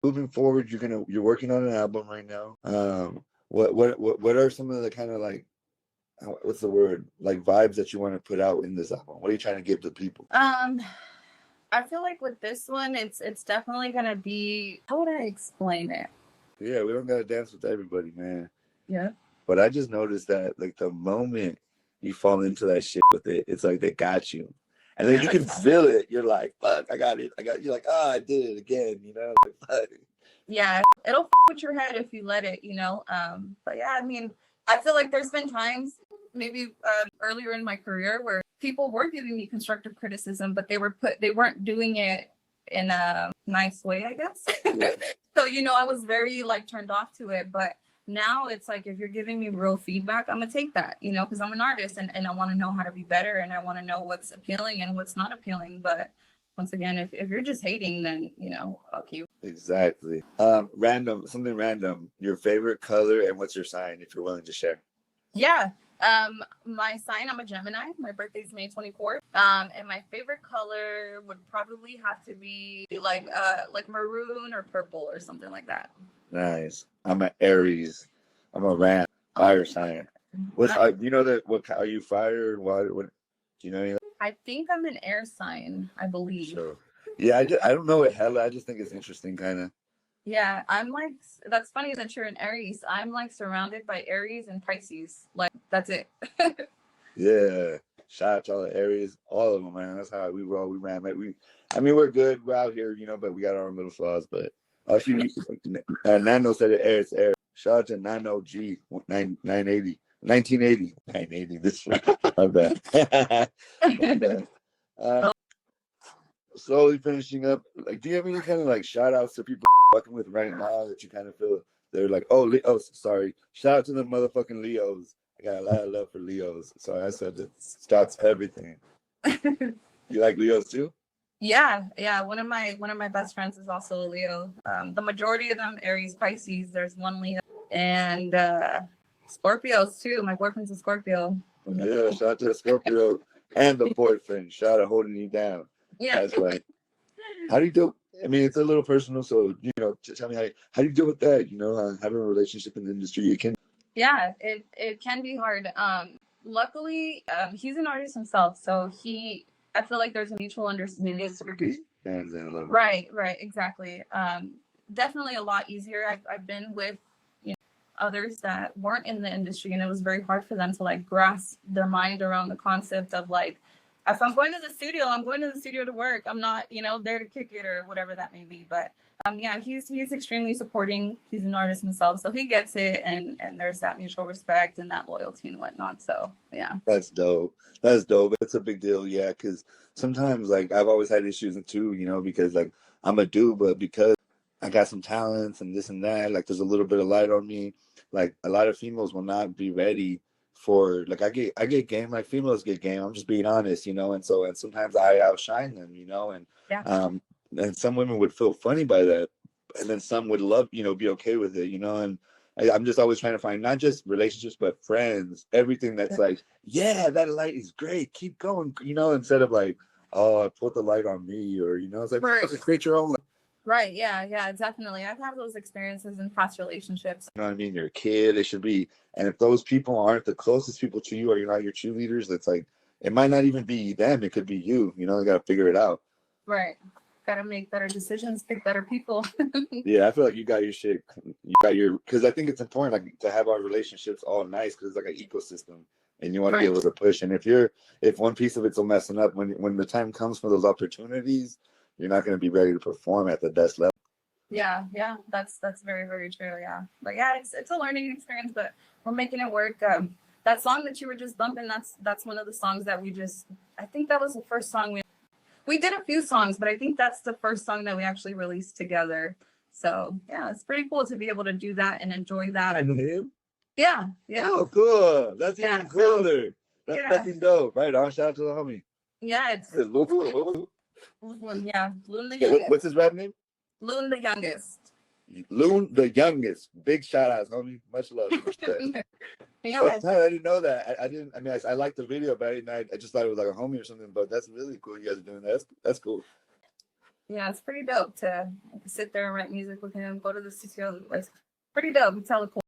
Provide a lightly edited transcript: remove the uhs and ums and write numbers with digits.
moving forward, you're working on an album right now. What are some of the kind of like what's the word, like vibes that you want to put out in this album? What are you trying to give the people? I feel like with this one, it's definitely gonna be. How would I explain it? Yeah, we don't gotta dance with everybody, man. Yeah. But I just noticed that like the moment you fall into that shit with it, it's like they got you. And then you can feel it. You're like, fuck, I got it. You're like, oh, I did it again, you know? Like, fuck. Yeah, it'll with your head if you let it, you know. But yeah, I mean, I feel like there's been times, maybe earlier in my career, where people were giving me constructive criticism, but they weren't doing it in a nice way, I guess. So you know, I was very like turned off to it, but now it's like if you're giving me real feedback, I'm gonna take that, you know, because I'm an artist and I want to know how to be better and I want to know what's appealing and what's not appealing. But once again, if you're just hating, then you know, fuck you. Exactly. Something random. Your favorite color and what's your sign, if you're willing to share? Yeah. My sign, I'm a Gemini. My birthday's May 24th. And my favorite color would probably have to be like maroon or purple or something like that. Nice. I'm an Aries. I'm a Ram, fire sign. What's Nice. you know that what are you fire or water? What do you know? I think I'm an air sign, I believe. So yeah, I don't know it hella. I just think it's interesting, kind of. Yeah, I'm like, that's funny that you're an Aries. I'm like surrounded by Aries and Pisces. Like, that's it. Yeah. Shout out to all the Aries, all of them, man. That's how we roll. We ran. I mean, we're good. We're out here, you know, but we got our own little flaws. But actually, Nano said it air. It's air. Shout out to Nano G 980. 1980. 980. This my bad. My bad. Uh, Slowly finishing up. Like, do you have any kind of like shout outs to people fucking with right now that you kind of feel they're like, oh, sorry. Shout out to the motherfucking Leos. I got a lot of love for Leos. Sorry, I said that starts everything. You like Leos too? Yeah. One of my best friends is also a Leo. The majority of them Aries, Pisces. There's one Leo, and Scorpios too. My boyfriend's a Scorpio. Yeah, shout out to the Scorpio and the boyfriend. Shout out holding you down. Yeah. That's right. How do you do? I mean, it's a little personal, so you know, tell me how do you deal with that? You know, having a relationship in the industry, it can. Yeah, it can be hard. Luckily, he's an artist himself, so I feel like there's a mutual understanding. Right, exactly. Definitely a lot easier. I've been with others that weren't in the industry, and it was very hard for them to like grasp their mind around the concept of like, if I'm going to the studio, I'm going to the studio to work. I'm not, there to kick it or whatever that may be. But yeah, he's extremely supporting. He's an artist himself, so he gets it, and there's that mutual respect and that loyalty and whatnot. So yeah, That's dope. That's dope. It's a big deal, yeah. Because sometimes, like, I've always had issues too, you know, because like I'm a dude, but because I got some talents and this and that, like, there's a little bit of light on me. Like, a lot of females will not be ready for like I get game like females get game. I'm just being honest, you know, and sometimes I outshine them, you know, yeah, and some women would feel funny by that, and then some would love, you know, be okay with it, you know, and I'm just always trying to find not just relationships but friends, everything that's like, yeah, that light is great, keep going, you know, instead of like, oh, put the light on me, or you know, it's like, right. create your own light. Right. Yeah, definitely. I've had those experiences in past relationships. You know what I mean? You're a kid. It should be. And if those people aren't the closest people to you, or you're not your cheerleaders, that's like, it might not even be them. It could be you. You know, you got to figure it out. Right. Gotta make better decisions, pick better people. Yeah, I feel like you got your shit. You got your, because I think it's important like to have our relationships all nice because it's like an ecosystem, and you want to be able to push. And if one piece of it's messing up, when the time comes for those opportunities, you're not going to be ready to perform at the best level. Yeah, that's very, very true. Yeah, but yeah, it's a learning experience, but we're making it work. That song that you were just bumping, that's one of the songs that I think that was the first song we did a few songs, but I think that's the first song that we actually released together. So yeah, it's pretty cool to be able to do that and enjoy that. I know him. Yeah. Oh, cool. That's even cooler. That's fucking dope. Right on. Shout out to the homie. Yeah, it's Loon, Loon the Youngest. what's his rap name? Loon the Youngest. Loon the Youngest. Big shout outs, homie. Much love. Yeah, I didn't know that. I didn't. I mean, I liked the video, but I just thought it was like a homie or something. But that's really cool. You guys are doing that. That's cool. Yeah, it's pretty dope to sit there and write music with him. Go to the studio. It's pretty dope. It's hella cool.